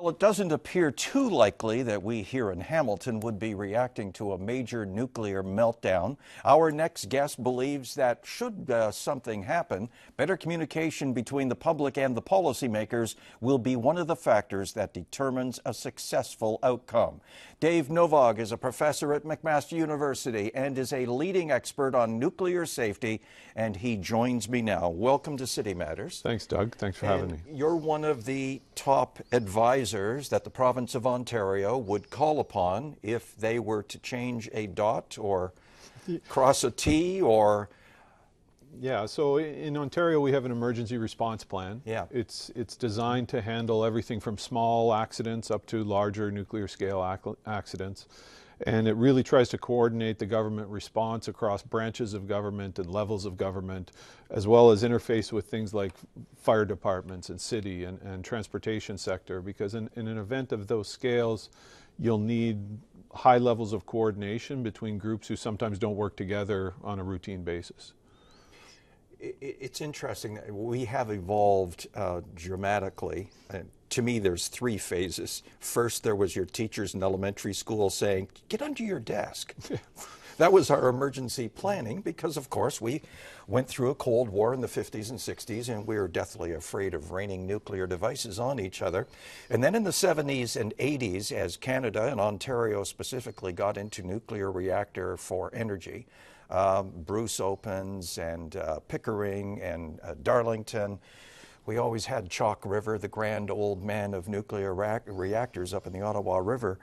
Well, it doesn't appear too likely that we here in Hamilton would be reacting to a major nuclear meltdown. Our next guest believes that should something happen, better communication between the public and the policymakers will be one of the factors that determines a successful outcome. Dave Novog is a professor at McMaster University and is a leading expert on nuclear safety, and he joins me now. Welcome to City Matters. Thanks, Doug. Thanks for having me. You're one of the top advisors that the province of Ontario would call upon if they were to change a dot or cross a T or... Yeah, so in Ontario we have an emergency response plan. Yeah. It's designed to handle everything from small accidents up to larger nuclear scale accidents. And it really tries to coordinate the government response across branches of government and levels of government, as well as interface with things like fire departments and city and transportation sector, because in an event of those scales, you'll need high levels of coordination between groups who sometimes don't work together on a routine basis. It's interesting that we have evolved dramatically. To me, there's three phases. First, there was your teachers in elementary school saying, get under your desk. That was our emergency planning because, of course, we went through a Cold War in the 50s and 60s, and we were deathly afraid of raining nuclear devices on each other. And then in the 70s and 80s, as Canada and Ontario specifically got into nuclear reactor for energy, Bruce opens and Pickering and Darlington. We always had Chalk River, the grand old man of nuclear reactors up in the Ottawa River.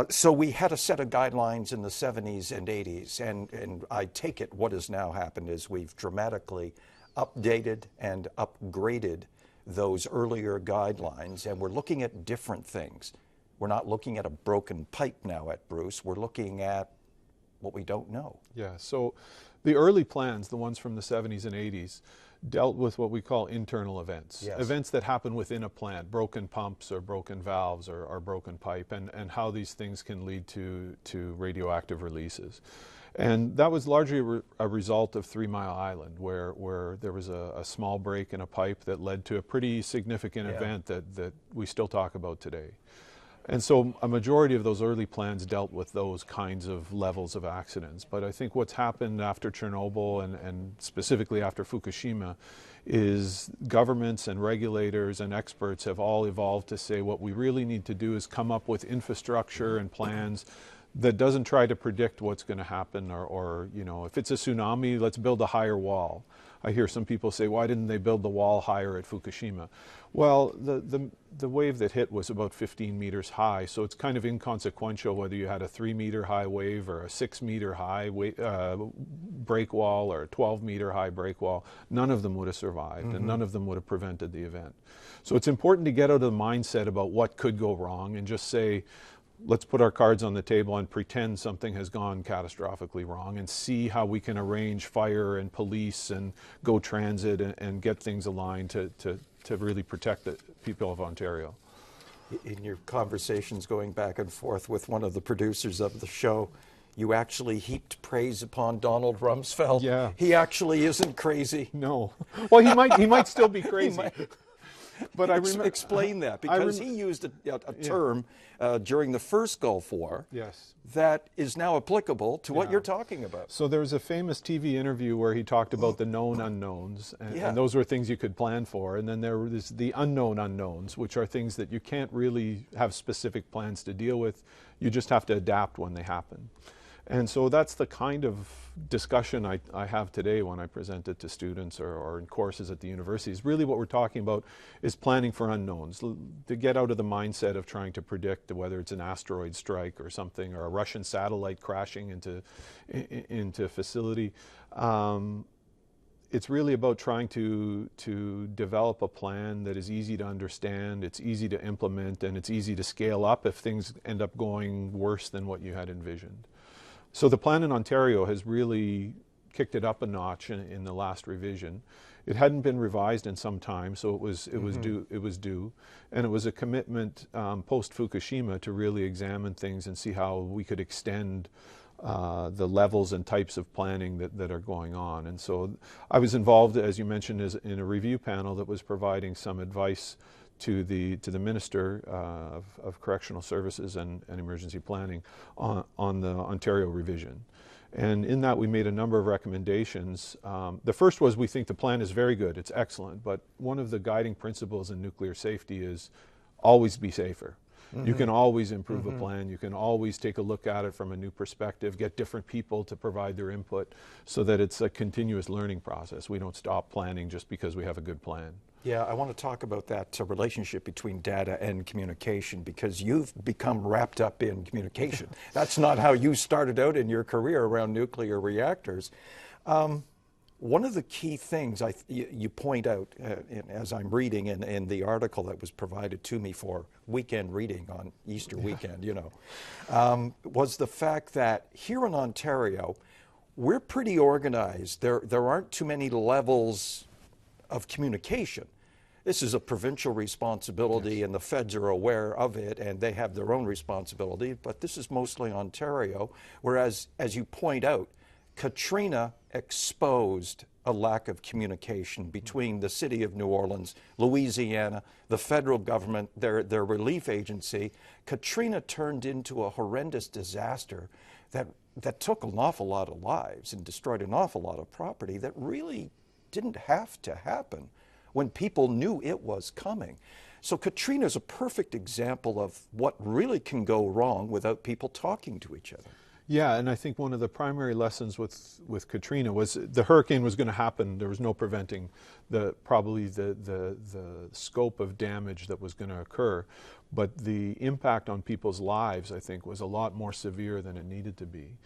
So we had a set of guidelines in the 70s and 80s. And I take it what has now happened is we've dramatically updated and upgraded those earlier guidelines. And we're looking at different things. We're not looking at a broken pipe now at Bruce. We're looking at what we don't know. Yeah, so the early plans, the ones from the 70s and 80s, dealt with what we call internal events. Yes. Events that happen within a plant, broken pumps or broken valves or broken pipe, and how these things can lead to radioactive releases. And that was largely a result of 3 Mile Island, where there was a small break in a pipe that led to a pretty significant event that we still talk about today. And so a majority of those early plans dealt with those kinds of levels of accidents. But I think what's happened after Chernobyl and specifically after Fukushima is governments and regulators and experts have all evolved to say what we really need to do is come up with infrastructure and plans that doesn't try to predict what's going to happen or you know, if it's a tsunami, let's build a higher wall. I hear some people say, why didn't they build the wall higher at Fukushima? Well, the wave that hit was about 15 meters high, so it's kind of inconsequential whether you had a 3-meter high wave or a 6-meter high break wall or a 12-meter high break wall. None of them would have survived, and none of them would have prevented the event. So it's important to get out of the mindset about what could go wrong and just say, let's put our cards on the table and pretend something has gone catastrophically wrong and see how we can arrange fire and police and go transit and get things aligned to really protect the people of Ontario. In your conversations going back and forth with one of the producers of the show, you actually heaped praise upon Donald Rumsfeld. Yeah. He actually isn't crazy. No. Well, he might still be crazy. But I remember, explain that, because he used a term during the first Gulf War that is now applicable to what you're talking about. So there was a famous TV interview where he talked about the known unknowns, and those were things you could plan for. And then there was the unknown unknowns, which are things that you can't really have specific plans to deal with. You just have to adapt when they happen. And so that's the kind of discussion I have today when I present it to students or in courses at the universities. Really what we're talking about is planning for unknowns, to get out of the mindset of trying to predict whether it's an asteroid strike or something, or a Russian satellite crashing into a facility. It's really about trying to develop a plan that is easy to understand, it's easy to implement, and it's easy to scale up if things end up going worse than what you had envisioned. So the plan in Ontario has really kicked it up a notch in the last revision. It hadn't been revised in some time, so it was due, and it was a commitment post Fukushima to really examine things and see how we could extend the levels and types of planning that are going on. And so I was involved, as you mentioned, in a review panel that was providing some advice to the Minister of Correctional Services and Emergency Planning on the Ontario revision. And in that we made a number of recommendations. The first was, we think the plan is very good, it's excellent, but one of the guiding principles in nuclear safety is always be safer. You can always improve a plan, you can always take a look at it from a new perspective, get different people to provide their input so that it's a continuous learning process. We don't stop planning just because we have a good plan. Yeah, I want to talk about that relationship between data and communication, because you've become wrapped up in communication. That's not how you started out in your career around nuclear reactors. One of the key things you point out, as I'm reading in the article that was provided to me for weekend reading on Easter weekend, you know, was the fact that here in Ontario, we're pretty organized. There aren't too many levels of communication. This is a provincial responsibility, and the feds are aware of it, and they have their own responsibility, but this is mostly Ontario, whereas, as you point out, Katrina exposed a lack of communication between the city of New Orleans, Louisiana, the federal government, their relief agency. Katrina turned into a horrendous disaster that took an awful lot of lives and destroyed an awful lot of property that really didn't have to happen when people knew it was coming. So Katrina is a perfect example of what really can go wrong without people talking to each other. Yeah, and I think one of the primary lessons with Katrina was the hurricane was going to happen. There was no preventing probably the scope of damage that was going to occur. But the impact on people's lives, I think, was a lot more severe than it needed to be.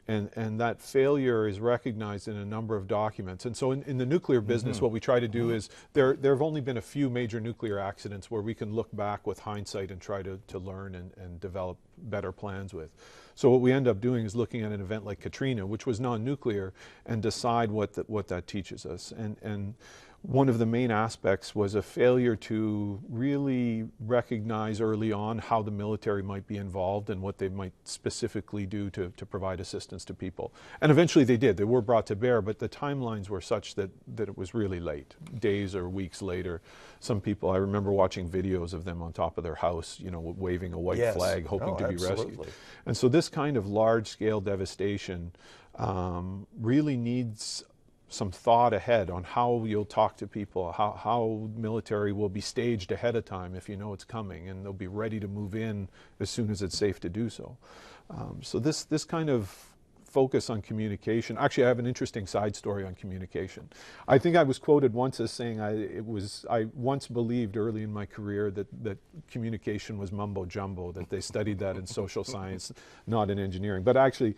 And that failure is recognized in a number of documents. And so in the nuclear business, what we try to do is, there have only been a few major nuclear accidents where we can look back with hindsight and try to learn and develop better plans with. So what we end up doing is looking at an event like Katrina, which was non-nuclear, and decide what that teaches us. And one of the main aspects was a failure to really recognize early on how the military might be involved and what they might specifically do to provide assistance to people. And eventually they did. They were brought to bear, but the timelines were such that it was really late, days or weeks later. Some people, I remember watching videos of them on top of their house, you know, waving a white flag, hoping to be rescued. And so this kind of large-scale devastation really needs some thought ahead on how you'll talk to people, how military will be staged ahead of time if you know it's coming, and they'll be ready to move in as soon as it's safe to do so. So this kind of focus on communication. Actually, I have an interesting side story on communication. I think I was quoted once as saying I once believed early in my career that communication was mumbo jumbo, that they studied that in social science, not in engineering. But actually,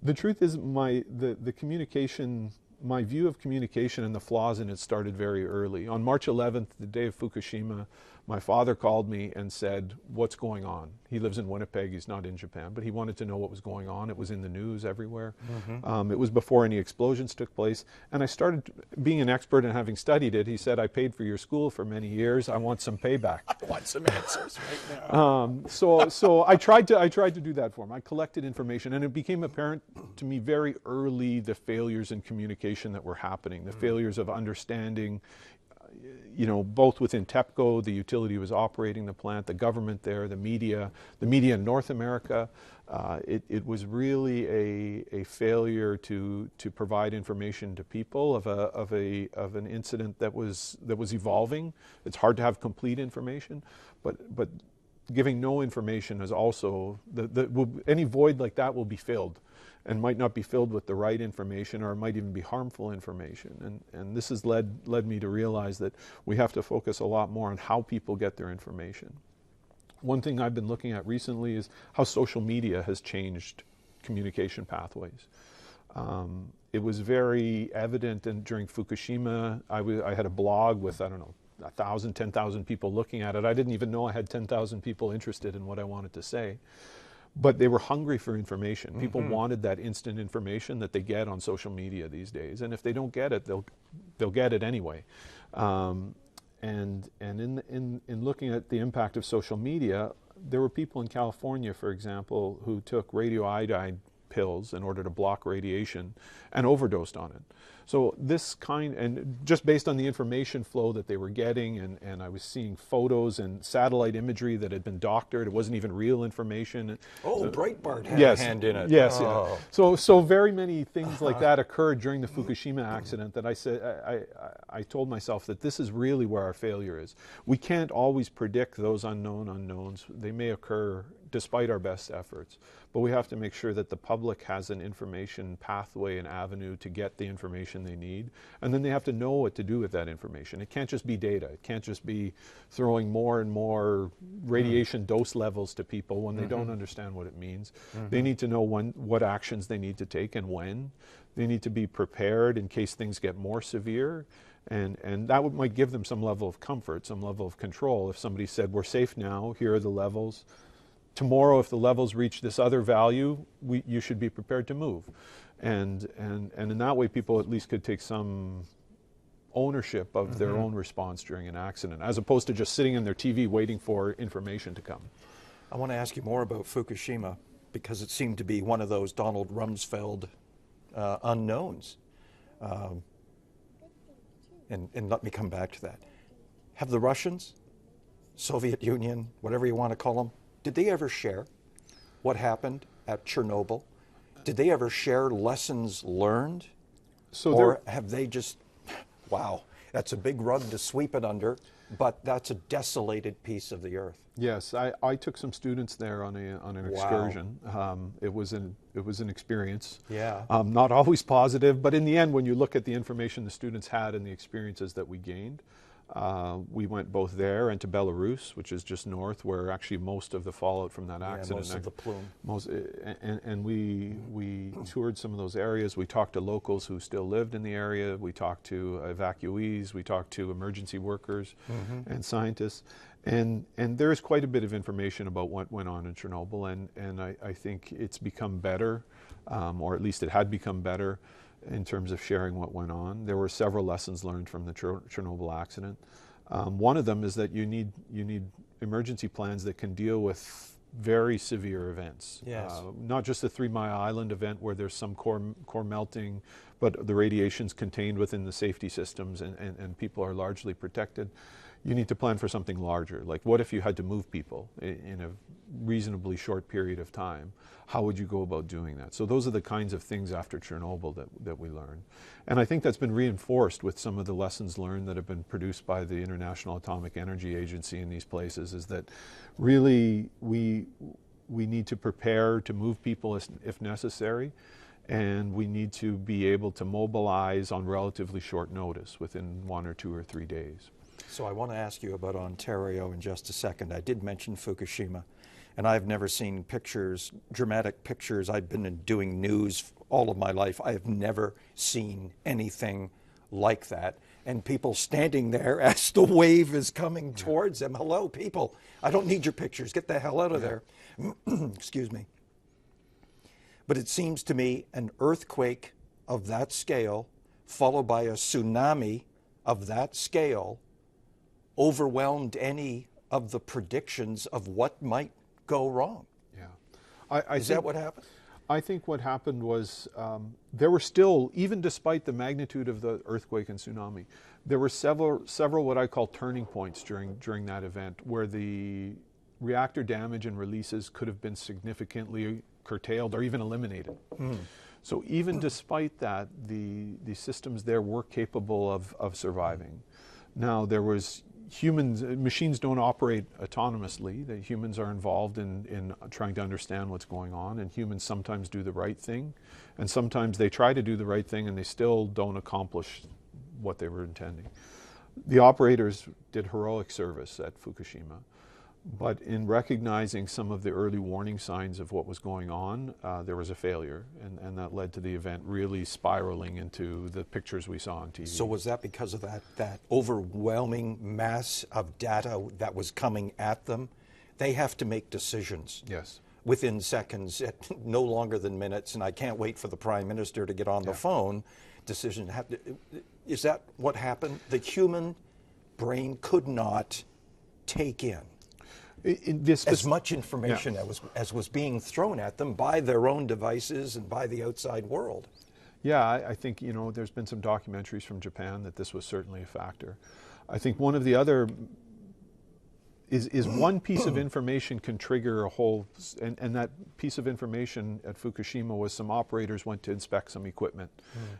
the truth is the communication, my view of communication and the flaws in it started very early. On March 11th, the day of Fukushima, my father called me and said, "What's going on?" He lives in Winnipeg, he's not in Japan, but he wanted to know what was going on. It was in the news everywhere. It was before any explosions took place. And I started being an expert and having studied it. He said, "I paid for your school for many years. I want some payback." I want some answers right now. So I tried to do that for him. I collected information, and it became apparent to me very early the failures in communication that were happening, the failures of understanding, you know, both within TEPCO, the utility was operating the plant, the government there, the media in North America. It was really a failure to provide information to people of an incident that was evolving. It's hard to have complete information, but giving no information is also any void like that will be filled, and might not be filled with the right information, or it might even be harmful information. And this has led me to realize that we have to focus a lot more on how people get their information. One thing I've been looking at recently is how social media has changed communication pathways. It was very evident during Fukushima. I had a blog with, I don't know, 1,000, 10,000 people looking at it. I didn't even know I had 10,000 people interested in what I wanted to say. But they were hungry for information. People wanted that instant information that they get on social media these days. And if they don't get it, they'll get it anyway. And in looking at the impact of social media, there were people in California, for example, who took radioiodine pills in order to block radiation and overdosed on it. So this kind, and just based on the information flow that they were getting, and I was seeing photos and satellite imagery that had been doctored. It wasn't even real information. Oh, So, Breitbart had yes, a hand in it. Yes, oh. yeah. So very many things like that occurred during the Fukushima accident that I said, I told myself that this is really where our failure is. We can't always predict those unknown unknowns. They may occur despite our best efforts, but we have to make sure that the public has an information pathway and avenue to get the information they need, and then they have to know what to do with that information. It can't just be data. It can't just be throwing more and more radiation dose levels to people when they don't understand what it means. They need to know what actions they need to take and when. They need to be prepared in case things get more severe, and that might give them some level of comfort, some level of control. If somebody said, we're safe now, here are the levels. Tomorrow, if the levels reach this other value, you should be prepared to move. And in that way, people at least could take some ownership of their own response during an accident, as opposed to just sitting on their TV waiting for information to come. I want to ask you more about Fukushima, because it seemed to be one of those Donald Rumsfeld unknowns. And let me come back to that. Have the Russians, Soviet Union, whatever you want to call them, did they ever share what happened at Chernobyl? Did they ever share lessons learned? Or have they just, wow, that's a big rug to sweep it under, but that's a desolated piece of the earth. Yes, I took some students there on an excursion. It was an experience. Yeah. Not always positive, but in the end, when you look at the information the students had and the experiences that we gained, we went both there and to Belarus, which is just north, where actually most of the fallout from that accident. Most of the plume. And we toured some of those areas. We talked to locals who still lived in the area. We talked to evacuees. We talked to emergency workers and scientists. And there is quite a bit of information about what went on in Chernobyl, and I think it's become better, or at least it had become better in terms of sharing what went on. There were several lessons learned from the Chernobyl accident. One of them is that you need emergency plans that can deal with very severe events. Yes. Not just the 3 Mile Island event where there's some core melting, but the radiation's contained within the safety systems and people are largely protected. You need to plan for something larger. Like, what if you had to move people in a reasonably short period of time? How would you go about doing that? So those are the kinds of things after Chernobyl that we learned. And I think that's been reinforced with some of the lessons learned that have been produced by the International Atomic Energy Agency in these places, is that really we need to prepare to move people if necessary, and we need to be able to mobilize on relatively short notice within 1 or 2 or 3 days. So I want to ask you about Ontario in just a second. I did mention Fukushima, and I've never seen pictures, dramatic pictures. I've been doing news all of my life. I have never seen anything like that. And people standing there as the wave is coming towards them. Hello, people. I don't need your pictures. Get the hell out of there. Excuse me. But it seems to me an earthquake of that scale, followed by a tsunami of that scale, overwhelmed any of the predictions of what might go wrong. Yeah. Is that what happened? I think what happened was there were still, even despite the magnitude of the earthquake and tsunami, there were several what I call turning points during that event where the reactor damage and releases could have been significantly curtailed or even eliminated. So even despite that, the systems there were capable of surviving. Now, there was machines don't operate autonomously. The humans are involved in trying to understand what's going on, and humans sometimes do the right thing, and sometimes they try to do the right thing and they still don't accomplish what they were intending. The operators did heroic service at Fukushima, but in recognizing some of the early warning signs of what was going on, there was a failure, and that led to the event really spiraling into the pictures we saw on TV. So was that because of that overwhelming mass of data that was coming at them? They have to make decisions. Yes. Within seconds, no longer than minutes, and I can't wait for the Prime Minister to get on the phone. Decision. Is that what happened? The human brain could not take in as much information as was being thrown at them by their own devices and by the outside world. Yeah, I think, you know, there's been some documentaries from Japan that this was certainly a factor. I think one of the other is one piece of information can trigger a whole, and that piece of information at Fukushima was some operators went to inspect some equipment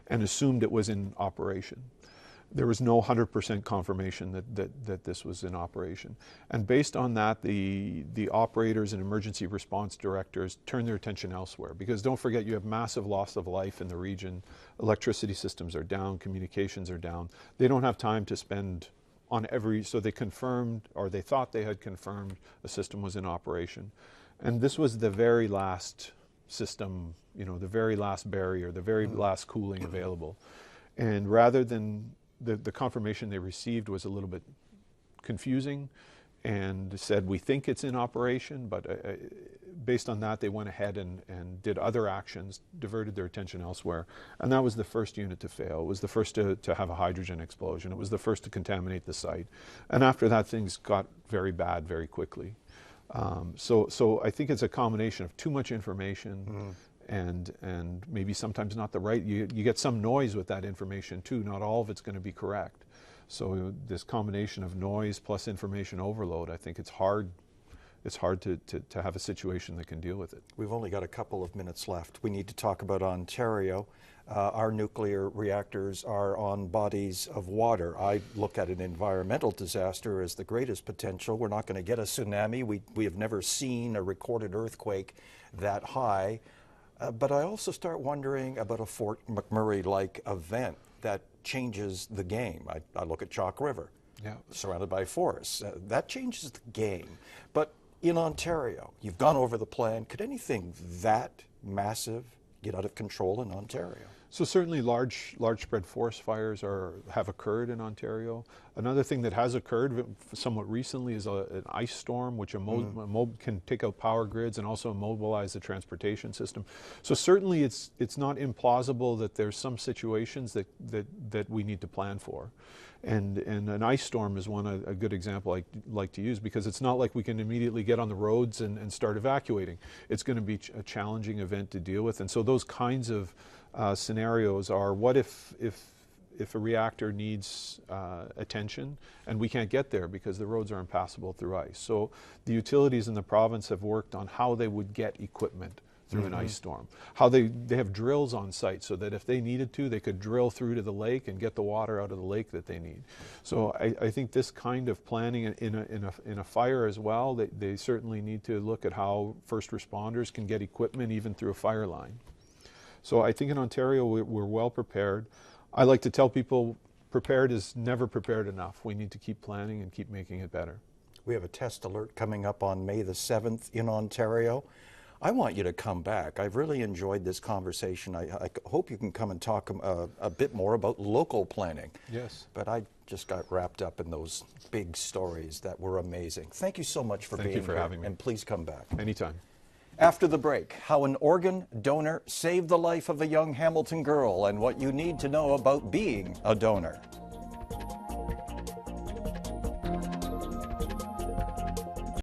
and assumed it was in operation. There was no 100% confirmation that this was in operation. And based on that, the operators and emergency response directors turned their attention elsewhere, because don't forget, you have massive loss of life in the region. Electricity systems are down, communications are down. They don't have time to spend on every, so they confirmed, or they thought they had confirmed a system was in operation. And this was the very last system, you know, the very last barrier, the very last cooling available. And rather than the confirmation they received was a little bit confusing and said, we think it's in operation, but based on that, they went ahead and did other actions, diverted their attention elsewhere. And that was the first unit to fail. It was the first to have a hydrogen explosion. It was the first to contaminate the site. And after that, things got very bad very quickly. So I think it's a combination of too much information and maybe sometimes not the right, you get some noise with that information too. Not all of it's going to be correct. So this combination of noise plus information overload, I think it's hard to have a situation that can deal with it. We've only got a couple of minutes left. We need to talk about Ontario. Our nuclear reactors are on bodies of water. I look at an environmental disaster as the greatest potential. We're not going to get a tsunami. We have never seen a recorded earthquake that high. But I also start wondering about a Fort McMurray-like event that changes the game. I look at Chalk River, surrounded by forests. That changes the game. But in Ontario, you've gone over the plan. Could anything that massive get out of control in Ontario? So certainly large spread forest fires have occurred in Ontario. Another thing that has occurred somewhat recently is an ice storm, which can take out power grids and also immobilize the transportation system. So certainly it's not implausible that there's some situations that we need to plan for. And an ice storm is a good example I like to use, because it's not like we can immediately get on the roads and start evacuating. It's going to be a challenging event to deal with. And so those kinds of scenarios are, what if a reactor needs attention and we can't get there because the roads are impassable through ice. So the utilities in the province have worked on how they would get equipment through an ice storm. How they have drills on site so that if they needed to, they could drill through to the lake and get the water out of the lake that they need. So I think this kind of planning in a fire as well, they certainly need to look at how first responders can get equipment even through a fire line. So I think in Ontario we're well prepared. I like to tell people prepared is never prepared enough. We need to keep planning and keep making it better. We have a test alert coming up on May the 7th in Ontario. I want you to come back. I've really enjoyed this conversation. I hope you can come and talk a bit more about local planning. Yes. But I just got wrapped up in those big stories that were amazing. Thank you so much for being here. Thank you for having me. And please come back. Anytime. After the break, how an organ donor saved the life of a young Hamilton girl and what you need to know about being a donor.